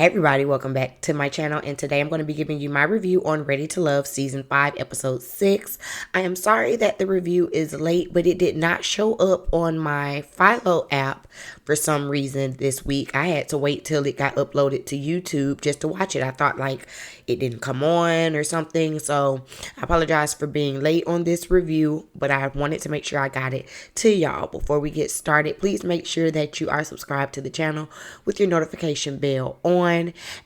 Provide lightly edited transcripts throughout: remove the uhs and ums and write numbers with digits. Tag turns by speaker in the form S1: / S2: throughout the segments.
S1: Hey everybody, welcome back to my channel, and today I'm going to be giving you my review on Ready to Love Season 5, Episode 6. I am sorry that the review is late, but it did not show up on my Philo app for some reason this week. I had to wait till it got uploaded to YouTube just to watch it. I thought like it didn't come on or something, so I apologize for being late on this review, but I wanted to make sure I got it to y'all. Before we get started, please make sure that you are subscribed to the channel with your notification bell on,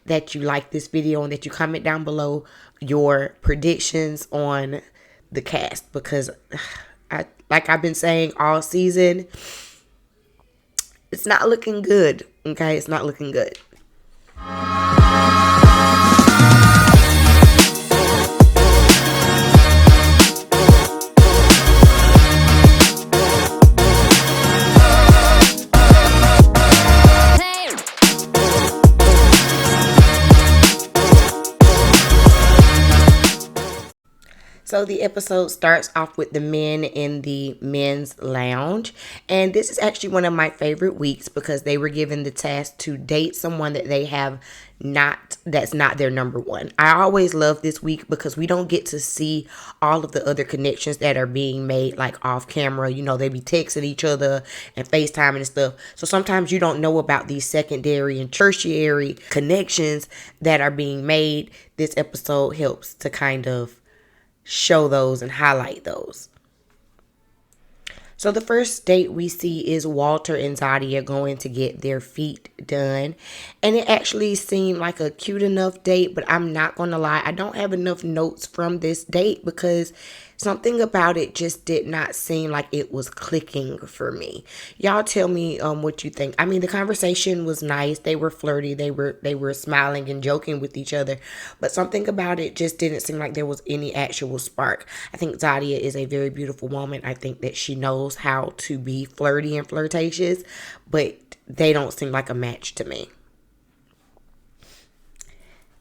S1: that you like this video, and that you comment down below your predictions on the cast, because like I've been saying all season, it's not looking good. Okay, it's not looking good. So the episode starts off with the men in the men's lounge, and this is actually one of my favorite weeks because they were given the task to date someone that they have that's not their number one. I always love this week because we don't get to see all of the other connections that are being made like off camera. You know, they be texting each other and FaceTiming and stuff. So sometimes you don't know about these secondary and tertiary connections that are being made. This episode helps to kind of show those and highlight those. So the first date we see is Walter and Zoya going to get their feet done. And it actually seemed like a cute enough date, but I'm not going to lie, I don't have enough notes from this date because something about it just did not seem like it was clicking for me. Y'all tell me what you think. I mean, the conversation was nice. They were flirty. They were smiling and joking with each other. But something about it just didn't seem like there was any actual spark. I think Zoya is a very beautiful woman. I think that she knows how to be flirty and flirtatious. But they don't seem like a match to me.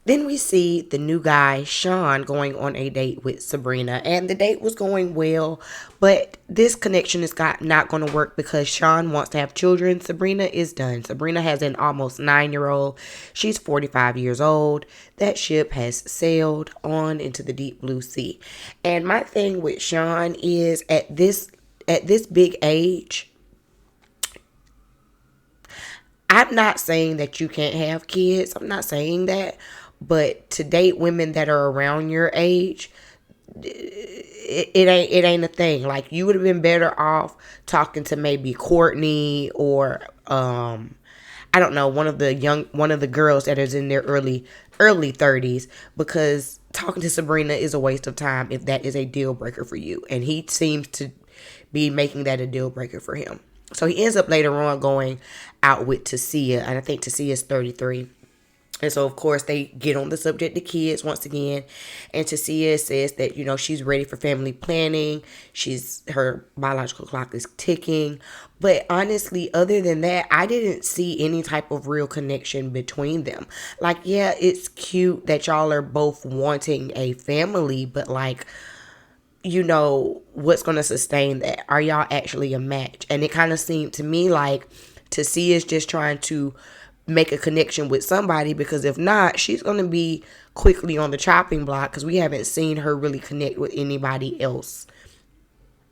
S1: Then we see the new guy, Shawn, going on a date with Sabrina. And the date was going well, but this connection is not going to work because Shawn wants to have children. Sabrina is done. Sabrina has an almost 9-year-old. She's 45 years old. That ship has sailed on into the deep blue sea. And my thing with Shawn is at this big age, I'm not saying that you can't have kids. I'm not saying that. But to date women that are around your age, it ain't a thing. Like, you would have been better off talking to maybe Courtney or I don't know, one of the girls that is in their early 30s, because talking to Sabrina is a waste of time if that is a deal breaker for you. And he seems to be making that a deal breaker for him. So he ends up later on going out with Tasia, and I think Tasia is 33. And so, of course, they get on the subject of kids once again. And Tasia says that, you know, she's ready for family planning. Her biological clock is ticking. But honestly, other than that, I didn't see any type of real connection between them. Like, yeah, it's cute that y'all are both wanting a family, but like, you know, what's going to sustain that? Are y'all actually a match? And it kind of seemed to me like Tasia is just trying to make a connection with somebody, because if not, she's going to be quickly on the chopping block, because we haven't seen her really connect with anybody else,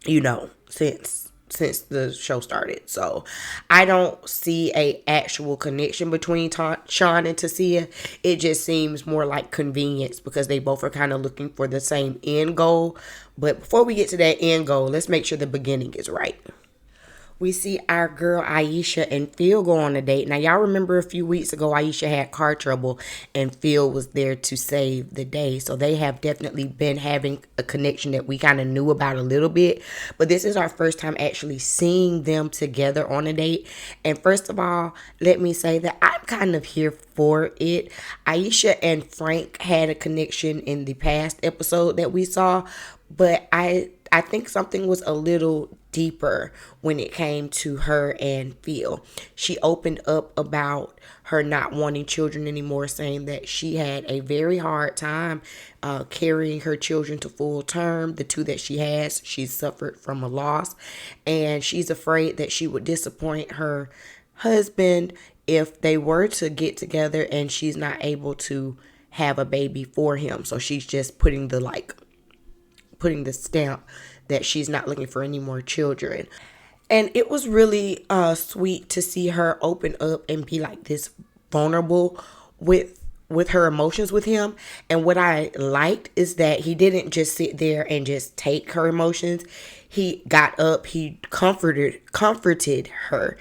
S1: you know, since the show started. So I don't see a actual connection between Shawn and Tasia. It just seems more like convenience because they both are kind of looking for the same end goal. But before we get to that end goal, let's make sure the beginning is right. We see our girl Aisha and Phil go on a date. Now, y'all remember a few weeks ago, Aisha had car trouble and Phil was there to save the day. So they have definitely been having a connection that we kind of knew about a little bit. But this is our first time actually seeing them together on a date. And first of all, let me say that I'm kind of here for it. Aisha and Frank had a connection in the past episode that we saw. But I think something was a little deeper when it came to her and Phil. She opened up about her not wanting children anymore, saying that she had a very hard time carrying her children to full term. The two that she has, she's suffered from a loss, and she's afraid that she would disappoint her husband if they were to get together and she's not able to have a baby for him, so she's just putting the stamp that she's not looking for any more children. And it was really sweet to see her open up and be like this vulnerable with her emotions with him. And what I liked is that he didn't just sit there and just take her emotions. He got up, he comforted her,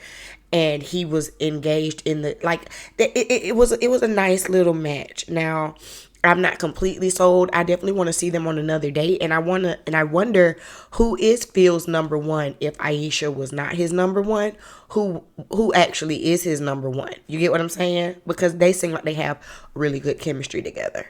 S1: and he was engaged in the like it was a nice little match. Now, I'm not completely sold. I definitely want to see them on another date, and I wonder who is Phil's number one if Aisha was not his number one. Who actually is his number one? You get what I'm saying? Because they seem like they have really good chemistry together.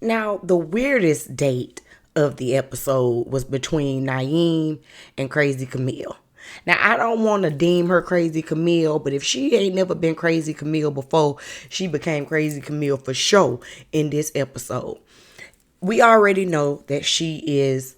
S1: Now, the weirdest date of the episode was between Nayeem and Crazy Camille. Now, I don't want to deem her Crazy Camille, but if she ain't never been Crazy Camille before, she became Crazy Camille for sure in this episode. We already know that she is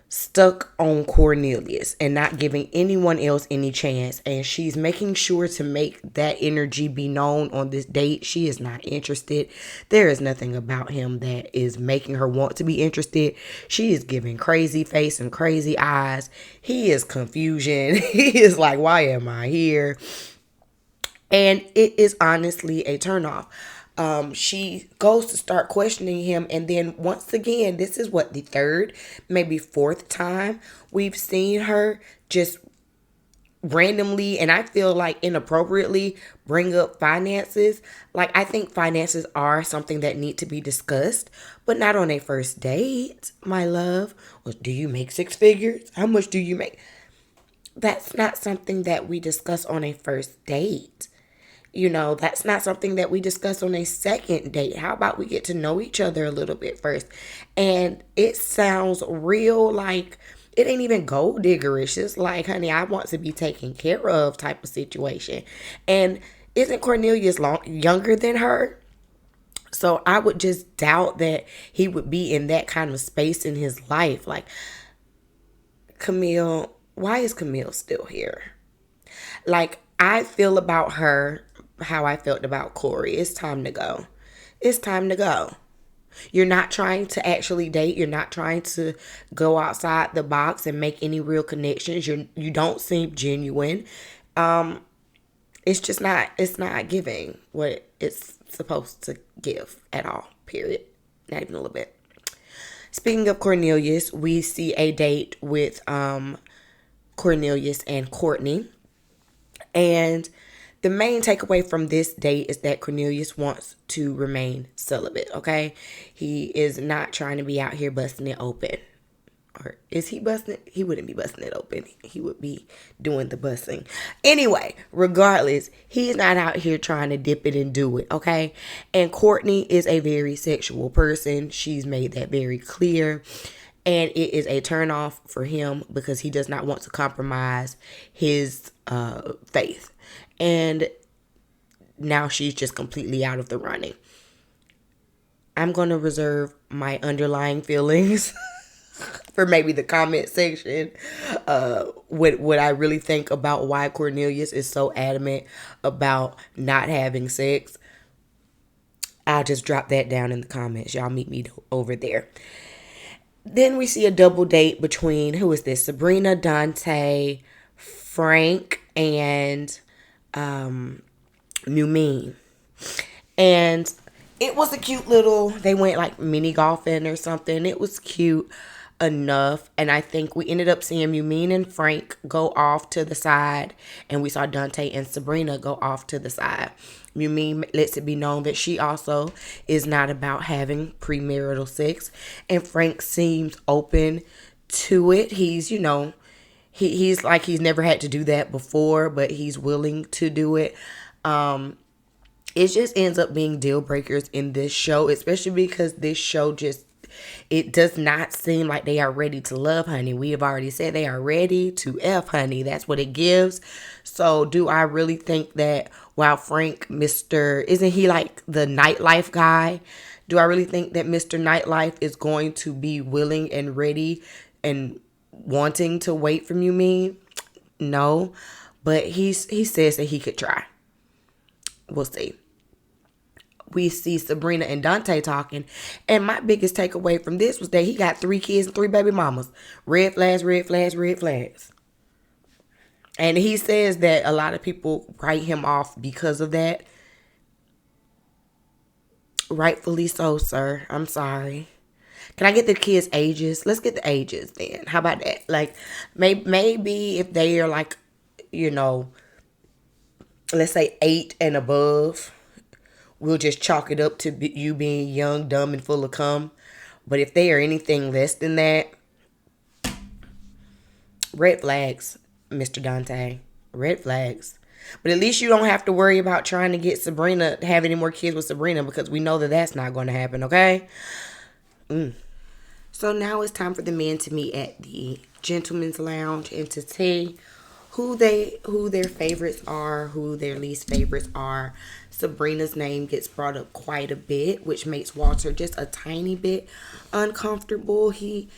S1: stuck on Cornelius and not giving anyone else any chance, and she's making sure to make that energy be known on this date. She is not interested. There is nothing about him that is making her want to be interested. She is giving crazy face and crazy eyes. He is confusion. He is like, why am I here? And it is honestly a turnoff. She goes to start questioning him, and then once again, this is what, the third, maybe fourth time we've seen her just randomly, and I feel like inappropriately, bring up finances. Like, I think finances are something that need to be discussed, but not on a first date, my love. Well, do you make six figures? How much do you make? That's not something that we discuss on a first date. You know, that's not something that we discuss on a second date. How about we get to know each other a little bit first? And it sounds real like it ain't even gold diggerish. It's like, honey, I want to be taken care of type of situation. And isn't Cornelius younger than her? So I would just doubt that he would be in that kind of space in his life. Like, Camille, why is Camille still here? Like, I feel about her how I felt about Corey. It's time to go. It's time to go. You're not trying to actually date. You're not trying to go outside the box and make any real connections. You don't seem genuine. It's just not, it's not giving what it's supposed to give at all. Period. Not even a little bit. Speaking of Cornelius, we see a date with Cornelius and Courtney. And the main takeaway from this date is that Cornelius wants to remain celibate, okay? He is not trying to be out here busting it open. Or is he busting it? He wouldn't be busting it open. He would be doing the busting. Anyway, regardless, he's not out here trying to dip it and do it, okay? And Courtney is a very sexual person. She's made that very clear. And it is a turnoff for him because he does not want to compromise his faith. And now she's just completely out of the running. I'm going to reserve my underlying feelings for maybe the comment section. What I really think about why Cornelius is so adamant about not having sex. I'll just drop that down in the comments. Y'all meet me over there. Then we see a double date between, who is this? Sabrina, Dante, Frank, and Nayeem. And it was a cute little, they went like mini golfing or something. It was cute enough. And I think we ended up seeing Nayeem and Frank go off to the side. And we saw Dante and Sabrina go off to the side. Nayeem lets it be known that she also is not about having premarital sex. And Frank seems open to it. He's, you know, he's like he's never had to do that before, but he's willing to do it. It just ends up being deal breakers in this show, especially because this show just, it does not seem like they are ready to love, honey. We have already said they are ready to F, honey. That's what it gives. So do I really think that while Frank, isn't he like the nightlife guy? Do I really think that Mr. Nightlife is going to be willing and ready and wanting to wait from you, me? No. But he says that he could try. we'll see. We see Sabrina and Dante talking, and my biggest takeaway from this was that he got 3 kids and 3 baby mamas. Red flags, red flags, red flags. And he says that a lot of people write him off because of that. Rightfully so, sir. I'm sorry. Can I get the kids' ages? Let's get the ages then. How about that? Like, maybe if they are like, you know, let's say 8 and above, we'll just chalk it up to you being young, dumb, and full of cum. But if they are anything less than that, red flags, Mr. Dante. Red flags. But at least you don't have to worry about trying to get Sabrina, have any more kids with Sabrina, because we know that that's not going to happen, okay? So now it's time for the men to meet at the gentleman's lounge and to see who their favorites are, who their least favorites are. Sabrina's name gets brought up quite a bit, which makes Walter just a tiny bit uncomfortable. He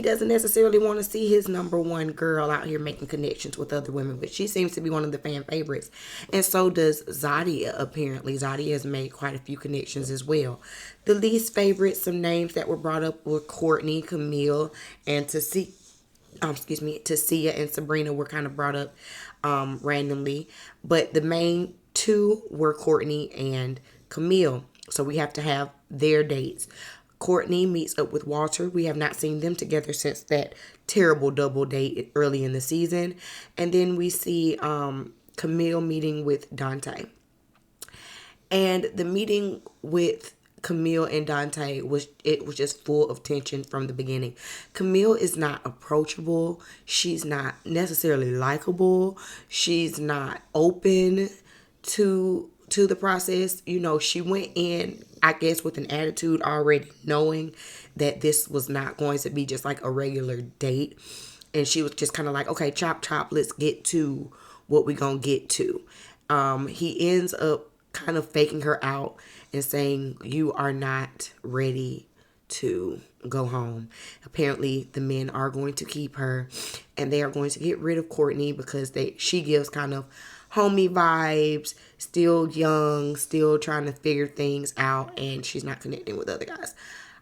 S1: doesn't necessarily want to see his number one girl out here making connections with other women, but she seems to be one of the fan favorites. And so does Zoya, apparently. Zoya has made quite a few connections as well. The least favorites, some names that were brought up were Courtney, Camille, and Tasia and Sabrina were kind of brought up randomly. But the main two were Courtney and Camille. So we have to have their dates. Courtney meets up with Walter. We have not seen them together since that terrible double date early in the season. And then we see Camille meeting with Dante. And the meeting with Camille and Dante was just full of tension from the beginning. Camille is not approachable. She's not necessarily likable. She's not open to the process. You know, she went in, I guess, with an attitude already knowing that this was not going to be just like a regular date. And she was just kind of like, okay, chop, chop, let's get to what we're going to get to. He ends up kind of faking her out and saying, you are not ready to go home. Apparently, the men are going to keep her and they are going to get rid of Courtney because she gives kind of homey vibes, still young, still trying to figure things out, and she's not connecting with other guys.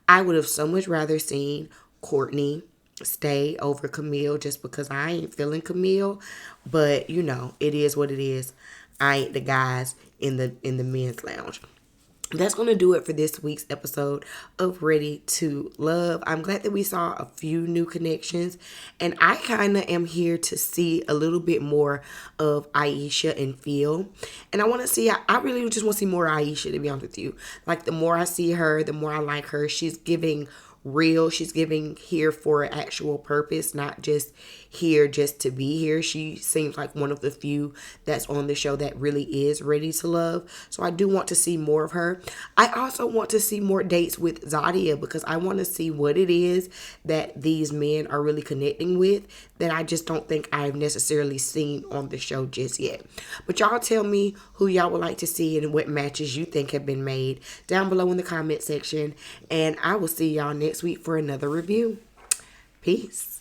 S1: I would have so much rather seen Courtney stay over Camille just because I ain't feeling Camille. But, you know, it is what it is. I ain't the guys in the men's lounge. That's going to do it for this week's episode of Ready to Love. I'm glad that we saw a few new connections. And I kind of am here to see a little bit more of Aisha and Phil. And I want to see, I really just want to see more Aisha, to be honest with you. Like, the more I see her, the more I like her. She's giving real. She's giving here for an actual purpose, not just here just to be here. She seems like one of the few that's on the show that really is ready to love. So I do want to see more of her. I also want to see more dates with Zoya because I want to see what it is that these men are really connecting with that I just don't think I've necessarily seen on the show just yet. But y'all tell me who y'all would like to see and what matches you think have been made down below in the comment section. And I will see y'all next week for another review. Peace.